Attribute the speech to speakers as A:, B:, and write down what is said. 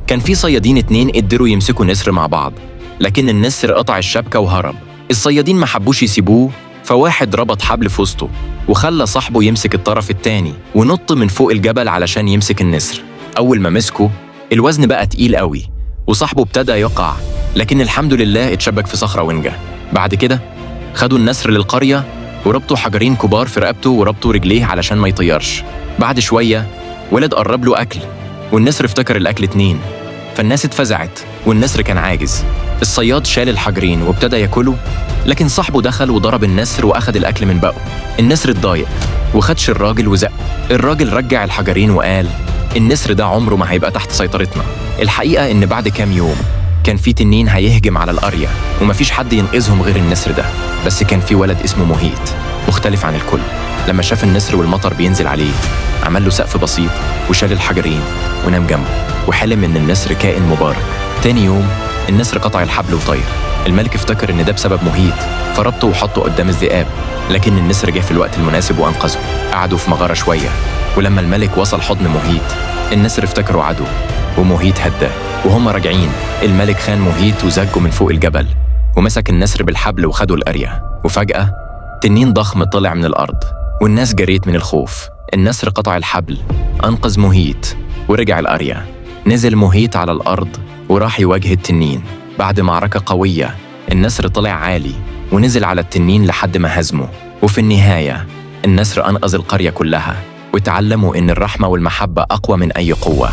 A: كان في صيادين 2 قدروا يمسكوا نسر مع بعض، لكن النسر قطع الشبكة وهرب. الصيادين ما حبوش يسيبوه، فواحد ربط حبل في وسطه وخلى صاحبه يمسك الطرف التاني ونط من فوق الجبل علشان يمسك النسر. أول ما مسكه الوزن بقى تقيل قوي وصاحبه ابتدى يقع، لكن الحمد لله اتشبك في صخرة ونجا. بعد كده خدوا النسر للقرية وربطوا حجرين كبار في رقبته وربطوا رجليه علشان ما يطيرش. بعد شوية ولد قرب له أكل والنسر افتكر الأكل 2، فالناس اتفزعت والنسر كان عاجز. الصياد شال الحجرين وابتدى ياكله، لكن صاحبه دخل وضرب النسر وأخد الأكل من بقه. النسر اتضايق وخدش الراجل وزقه. الراجل رجع الحجرين وقال النسر ده عمره ما هيبقى تحت سيطرتنا. الحقيقة إن بعد كام يوم كان في تنين هيهجم على القرية ومفيش حد ينقذهم غير النسر ده. بس كان في ولد اسمه مهيت مختلف عن الكل. لما شاف النسر والمطر بينزل عليه عمل له سقف بسيط وشال الحجرين ونام جنبه وحلم إن النسر كائن مبارك. تاني يوم النسر قطع الحبل وطير. الملك افتكر إن ده بسبب مهيت فربطه وحطه قدام الذئاب، لكن النسر جه في الوقت المناسب وأنقذه. قعدوا في مغارة شوية، ولما الملك وصل حضن مهيت النسر افتكروا عدو ومهيت هداه. وهم راجعين الملك خان مهيت وزجه من فوق الجبل ومسك النسر بالحبل وخده القرية. وفجأة تنين ضخم طلع من الأرض والناس جريت من الخوف. النسر قطع الحبل أنقذ مهيت ورجع القرية. نزل مهيت على الأرض وراح يواجه التنين. بعد معركة قوية النسر طلع عالي ونزل على التنين لحد ما هزمه. وفي النهاية النسر أنقذ القرية كلها وتعلموا إن الرحمة والمحبة أقوى من أي قوة.